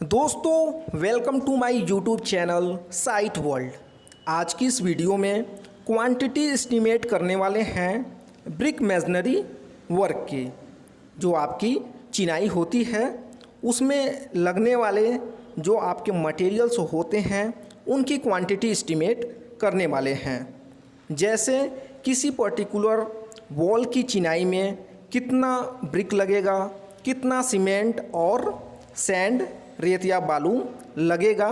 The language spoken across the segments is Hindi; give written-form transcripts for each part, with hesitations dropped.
दोस्तों welcome to my YouTube channel Site World. आज की इस वीडियो में क्वांटिटी एस्टीमेट करने वाले हैं ब्रिक मेजनरी वर्क की। जो आपकी चिनाई होती है उसमें लगने वाले जो आपके मटेरियल्स होते हैं उनकी क्वांटिटी एस्टीमेट करने वाले हैं। जैसे किसी पर्टिकुलर वॉल की चिनाई में कितना ब्रिक लगेगा, कितना सीमेंट और सैंड रेत या बालू लगेगा,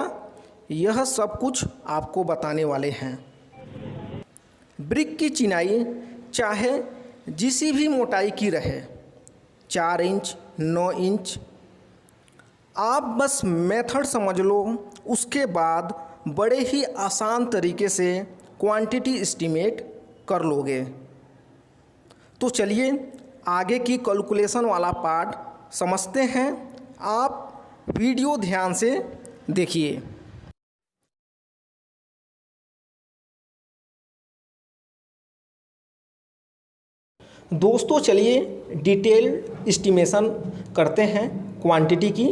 यह सब कुछ आपको बताने वाले हैं। ब्रिक की चिनाई चाहे जिस भी मोटाई की रहे, 4 इंच 9 इंच, आप बस मेथड समझ लो, उसके बाद बड़े ही आसान तरीके से क्वांटिटी एस्टीमेट कर लोगे। तो चलिए आगे की कैलकुलेशन वाला पार्ट समझते हैं। आप वीडियो ध्यान से देखिए। दोस्तों चलिए डिटेल एस्टिमेशन करते हैं क्वांटिटी की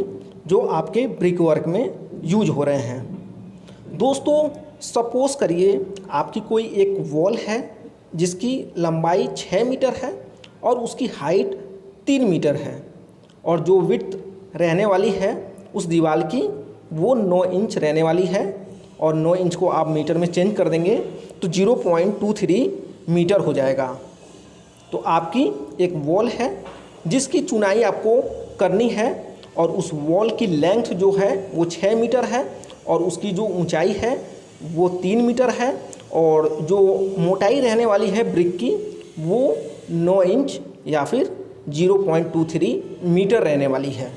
जो आपके ब्रिक वर्क में यूज हो रहे हैं। दोस्तों सपोज़ करिए आपकी कोई एक वॉल है जिसकी लंबाई 6 मीटर है और उसकी हाइट 3 मीटर है, और जो विड्थ रहने वाली है उस दीवार की वो 9 इंच रहने वाली है, और 9 इंच को आप मीटर में चेंज कर देंगे तो 0.23 मीटर हो जाएगा। तो आपकी एक वॉल है जिसकी चुनाई आपको करनी है, और उस वॉल की लेंथ जो है वो 6 मीटर है, और उसकी जो ऊंचाई है वो 3 मीटर है, और जो मोटाई रहने वाली है ब्रिक की वो 9 इंच या फिर 0.23 मीटर रहने वाली है।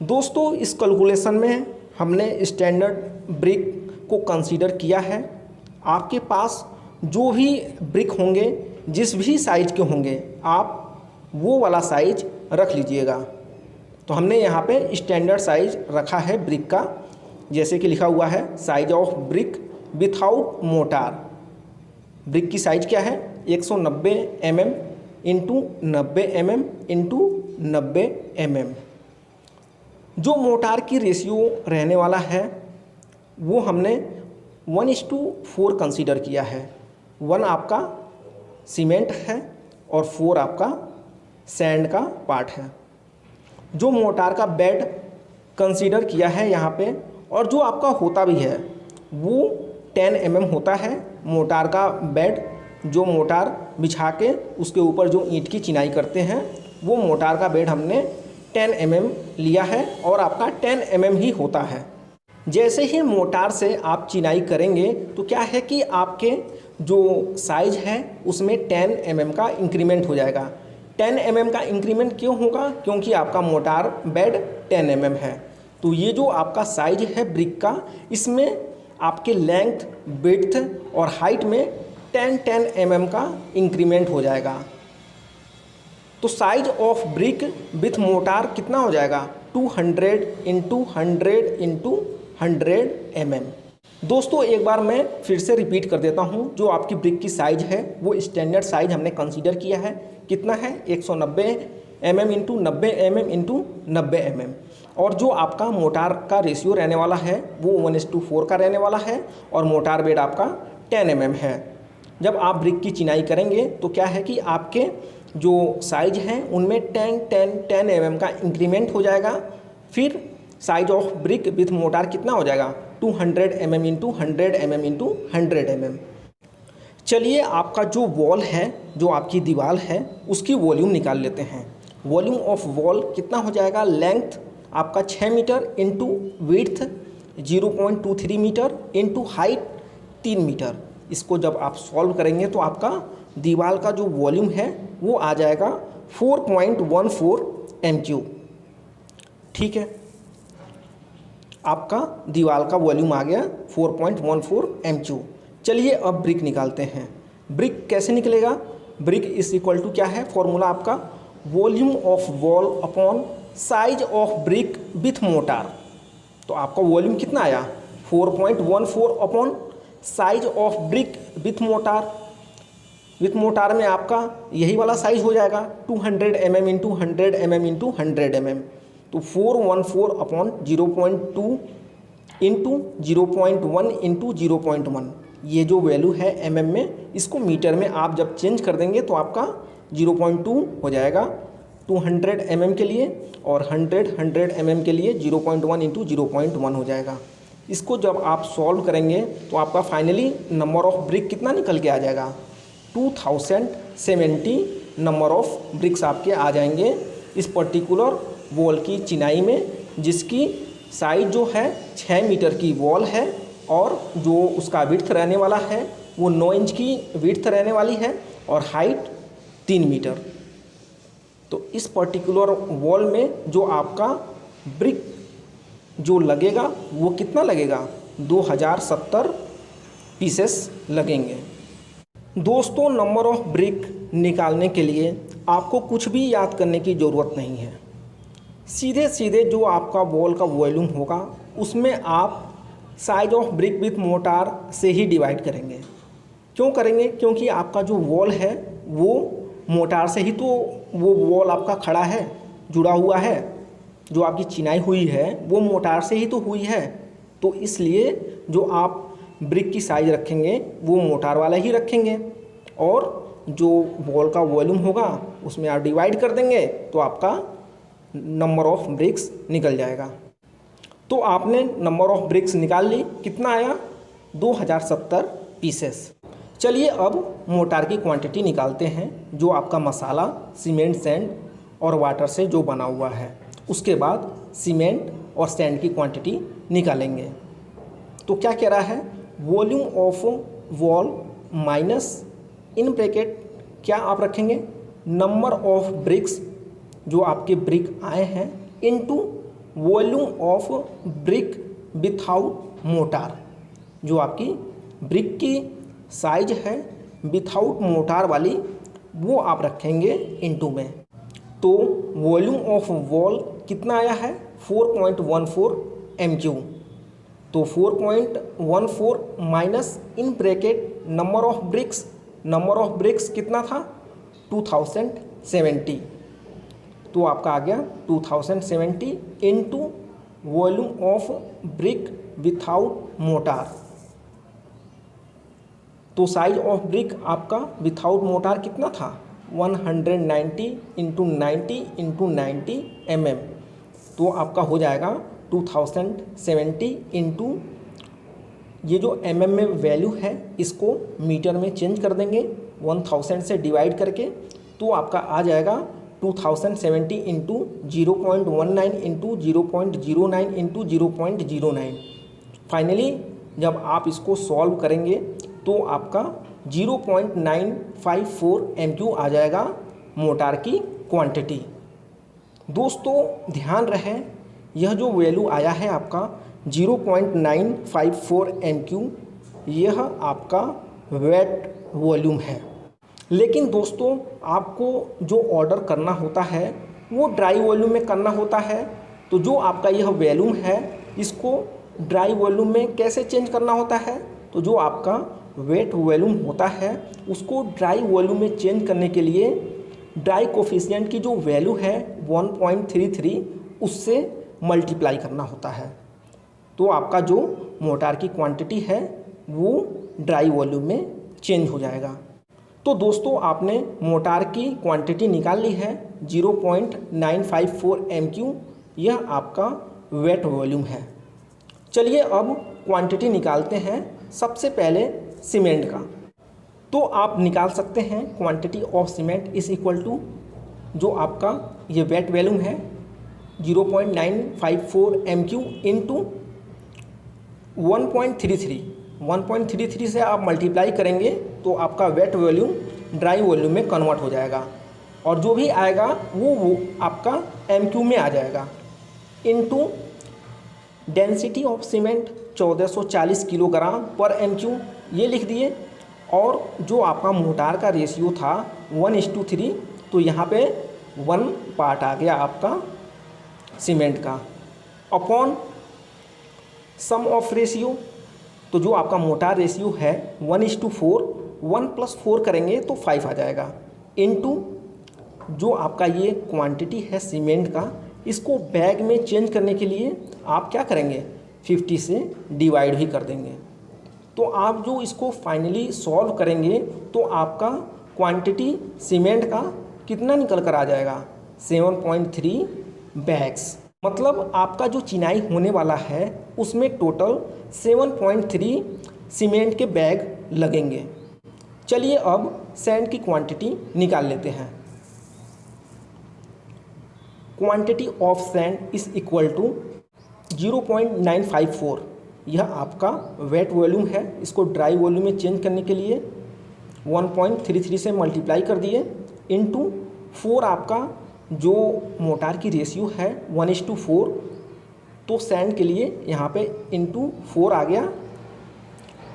दोस्तों इस कैलकुलेशन में हमने स्टैंडर्ड ब्रिक को कंसीडर किया है। आपके पास जो भी ब्रिक होंगे, जिस भी साइज के होंगे, आप वो वाला साइज रख लीजिएगा। तो हमने यहाँ पे स्टैंडर्ड साइज रखा है ब्रिक का, जैसे कि लिखा हुआ है size of brick without motor. Brick की साइज क्या है? 190 mm into 90 mm into 90 mm। जो मोटार की रेशियो रहने वाला है वो हमने 1:4 कंसीडर किया है। 1 आपका सीमेंट है और 4 आपका सैंड का पार्ट है। जो मोटार का बेड कंसीडर किया है यहाँ पे, और जो आपका होता भी है वो 10 mm होता है मोटार का बेड। जो मोटार बिछा के उसके ऊपर जो ईंट की चिनाई करते हैं वो मोटार का बेड हमने 10 mm लिया है, और आपका 10 mm ही होता है। जैसे ही मोटार से आप चिनाई करेंगे तो क्या है कि आपके जो साइज है उसमें 10 mm का इंक्रीमेंट हो जाएगा। 10 mm का इंक्रीमेंट क्यों होगा? क्योंकि आपका मोटार बेड 10 mm है। तो ये जो आपका साइज है ब्रिक का, इसमें आपके लेंथ, विड्थ और हाइट में 10 mm का इंक्रीमेंट हो जाएगा। तो size of brick with motor कितना हो जाएगा? 200 इंटू 100 इंटू 100 mm। दोस्तों एक बार मैं फिर से रिपीट कर देता हूँ। जो आपकी ब्रिक की साइज है वो स्टैंडर्ड साइज हमने कंसीडर किया है। कितना है? 190 mm into 90 mm into 90 mm। और जो आपका मोटार का रेशियो रहने वाला है वो 1:4 का रहने वाला है, और मोटार बेड आपका 10 mm है। जब आप ब्रिक की चिनाई करेंगे तो क्या है कि आपके जो साइज हैं उनमें 10 mm का इंक्रीमेंट हो जाएगा। फिर size of brick with motor कितना हो जाएगा? 200 mm into 100 mm into 100 mm। चलिए आपका जो वॉल है, जो आपकी दीवार है, उसकी वॉल्यूम निकाल लेते हैं। वॉल्यूम ऑफ वॉल कितना हो जाएगा? लेंथ आपका 6 metre into width 0.23 metre into height 3 metre. इसको जब आप सॉल्व करेंगे तो आपका दीवार का जो वॉल्यूम है वो आ जाएगा 4.14 m3। ठीक है, आपका दीवार का वॉल्यूम आ गया 4.14 m3। चलिए अब ब्रिक निकालते हैं। ब्रिक कैसे निकलेगा? ब्रिक इज इक्वल टू क्या है फॉर्मूला आपका? Volume of wall upon size of brick with motor. तो आपका वॉल्यूम कितना आया? 4.14 upon size of brick with motor. With motor में आपका यही वाला साइज हो जाएगा 200 mm into 100 mm into 100 mm। तो 414 अपॉन 0.2 इंटू 0.1 इंटू 0.1, ये जो वैल्यू है mm में, इसको मीटर में आप जब चेंज कर देंगे तो आपका 0.2 हो जाएगा 200 mm के लिए, और 100 mm के लिए 0.1 इंटू 0.1 हो जाएगा। इसको जब आप सॉल्व करेंगे तो आपका फाइनली नंबर ऑफ ब्रिक कितना निकल के आ जाएगा, 2070 नंबर ऑफ ब्रिक्स आपके आ जाएंगे इस पर्टिकुलर वॉल की चिनाई में, जिसकी साइज जो है 6 मीटर की वॉल है, और जो उसका विड्थ रहने वाला है वो 9 इंच की विड्थ रहने वाली है, और हाइट 3 मीटर। तो इस पर्टिकुलर वॉल में जो आपका ब्रिक जो लगेगा वो कितना लगेगा, 2070 पीसेस लगेंगे। दोस्तों, नंबर ऑफ ब्रिक निकालने के लिए आपको कुछ भी याद करने की ज़रूरत नहीं है। सीधे सीधे जो आपका वॉल का वॉल्यूम होगा उसमें आप size of brick with motor से ही डिवाइड करेंगे। क्यों करेंगे? क्योंकि आपका जो वॉल है वो मोटार से ही तो वो वॉल आपका खड़ा है, जुड़ा हुआ है, जो आपकी चिनाई हुई है वो मोटार से ही तो हुई है। तो इसलिए जो आप ब्रिक की साइज़ रखेंगे वो मोटार वाला ही रखेंगे, और जो वॉल का वॉल्यूम होगा उसमें आप डिवाइड कर देंगे तो आपका नंबर ऑफ ब्रिक्स निकल जाएगा। तो आपने नंबर ऑफ ब्रिक्स निकाल ली, कितना आया, 2070 पीसेस। चलिए अब मोटार की क्वांटिटी निकालते हैं, जो आपका मसाला, सीमेंट, सैंड और वाटर से जो बना हुआ है। उसके बाद सीमेंट और सैंड की क्वांटिटी निकालेंगे। तो क्या कह रहा है, volume of wall minus in bracket क्या आप रखेंगे, नंबर ऑफ ब्रिक्स जो आपके ब्रिक आए हैं into volume of brick without motor, जो आपकी ब्रिक की साइज है विथआउट मोटार वाली वो आप रखेंगे इनटू में। तो वॉल्यूम ऑफ वॉल कितना आया है, 4.14 MQ। तो 4.14 minus in bracket number of BRICS, number of BRICS कितना था, 2070। तो आपका आ गया 2070 into volume of brick without motor. तो साइज ऑफ ब्रिक आपका विथआउट मोटार कितना था, 190 इंटू 90 इंटू 90 mm। तो आपका हो जाएगा 2070 इंटू, ये जो mm में वैल्यू है इसको मीटर में चेंज कर देंगे 1000 से डिवाइड करके, तो आपका आ जाएगा 2070 इंटू 0.19 इंटू 0.09 इंटू 0.09। फाइनली जब आप इसको सॉल्व करेंगे तो आपका 0.954 MQ आ जाएगा मोटार की क्वांटिटी। दोस्तों ध्यान रहे, यह जो वैल्यू आया है आपका 0.954 MQ, यह आपका वेट वॉल्यूम है। लेकिन दोस्तों आपको जो ऑर्डर करना होता है वो ड्राई वॉल्यूम में करना होता है। तो जो आपका यह वॉल्यूम है इसको ड्राई वॉल्यूम में कैसे चेंज करना होता है, तो जो आपका वेट वॉल्यूम होता है उसको ड्राई वॉल्यूम में चेंज करने के लिए ड्राई कोफिशिएंट की जो वैल्यू है 1.33 उससे मल्टीप्लाई करना होता है। तो आपका जो मोटार की क्वांटिटी है वो ड्राई वॉल्यूम में चेंज हो जाएगा। तो दोस्तों आपने मोटार की क्वांटिटी निकाल ली है 0.954 MQ, यह आपका वेट वॉल्यूम है। चलिए अब क्वांटिटी निकालते हैं। सबसे पहले सीमेंट का, तो आप निकाल सकते हैं quantity of cement is equal to जो आपका ये वेट वॉल्यूम है 0.954 MQ इंटू 1.33 से आप मल्टीप्लाई करेंगे तो आपका वेट वॉल्यूम ड्राई वॉल्यूम में कन्वर्ट हो जाएगा, और जो भी आएगा वो आपका MQ में आ जाएगा, into density of cement 1440 kilogram पर MQ ये लिख दिए, और जो आपका मोटार का रेशियो था 1:3, तो यहाँ पे 1 पार्ट आ गया आपका सीमेंट का, अपॉन सम ऑफ रेशियो, तो जो आपका मोटार रेशियो है 1:4, 1 + 4 करेंगे तो 5 आ जाएगा, इनटू जो आपका ये क्वांटिटी है सीमेंट का इसको बैग में चेंज करने के लिए आप क्या करेंगे, 50 से डिवाइड भी कर देंगे। तो आप जो इसको फाइनली सॉल्व करेंगे तो आपका क्वांटिटी सीमेंट का कितना निकल कर आ जाएगा, 7.3 बैग्स। मतलब आपका जो चिनाई होने वाला है उसमें टोटल 7.3 सीमेंट के बैग लगेंगे। चलिए अब सैंड की क्वांटिटी निकाल लेते हैं। Quantity of sand is equal to 0.954। यह आपका वेट वॉल्यूम है। इसको ड्राई वॉल्यूम में चेंज करने के लिए 1.33 से मल्टीप्लाई कर दिए इनटू 4। आपका जो मोटार की रेशियो है 1:4, तो सैंड के लिए यहाँ पे इनटू 4 आ गया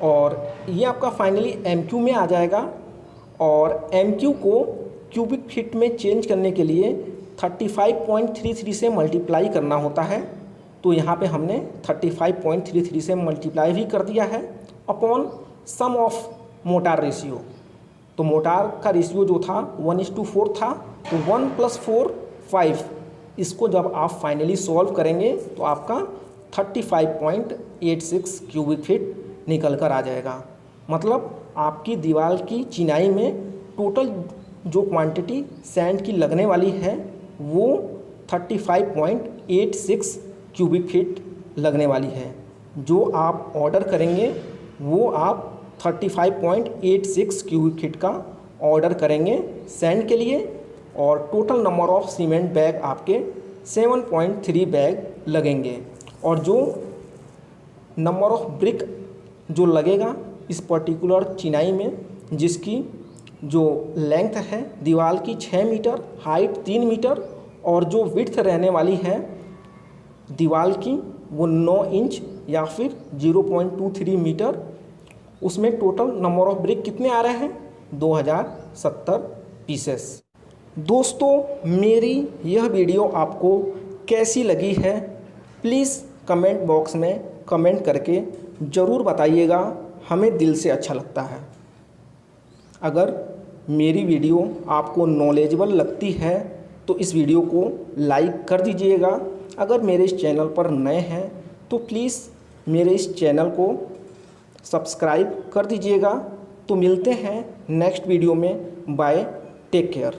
और ये आपका फाइनली MQ में आ जाएगा। और MQ को क्यूबिक फीट में चेंज करने के लिए 35.33 से मल्टीप्लाई करना होता है। तो यहाँ पे हमने 35.33 से मल्टीप्लाई भी कर दिया है upon sum of mortar ratio. तो मोटार का रेशियो जो था 1:4 था, तो 1 + 4 5। इसको जब आप फाइनली सॉल्व करेंगे तो आपका 35.86 क्यूबिक फीट निकल कर आ जाएगा। मतलब आपकी दीवार की चिनाई में टोटल जो क्वांटिटी सैंड की लगने वाली है वो 35.86 क्यूबिक फीट लगने वाली है। जो आप ऑर्डर करेंगे वो आप 35.86 क्यूबिक फीट का ऑर्डर करेंगे सैंड के लिए, और total number of cement bag आपके 7.3 बैग लगेंगे। और जो नंबर ऑफ ब्रिक जो लगेगा इस पर्टिकुलर चिनाई में, जिसकी जो लेंथ है दीवार की 6 मीटर, हाइट 3 मीटर और जो विड्थ रहने वाली है दीवार की वो 9 इंच या फिर 0.23 मीटर, उसमें टोटल नंबर ऑफ ब्रिक कितने आ रहे हैं, 2070 पीसेस। दोस्तों मेरी यह वीडियो आपको कैसी लगी है प्लीज़ कमेंट बॉक्स में कमेंट करके ज़रूर बताइएगा, हमें दिल से अच्छा लगता है। अगर मेरी वीडियो आपको नॉलेजेबल लगती है तो इस वीडियो को लाइक कर दीजिएगा। अगर मेरे इस चैनल पर नए हैं तो प्लीज़ मेरे इस चैनल को सब्सक्राइब कर दीजिएगा। तो मिलते हैं नेक्स्ट वीडियो में। Bye, take care.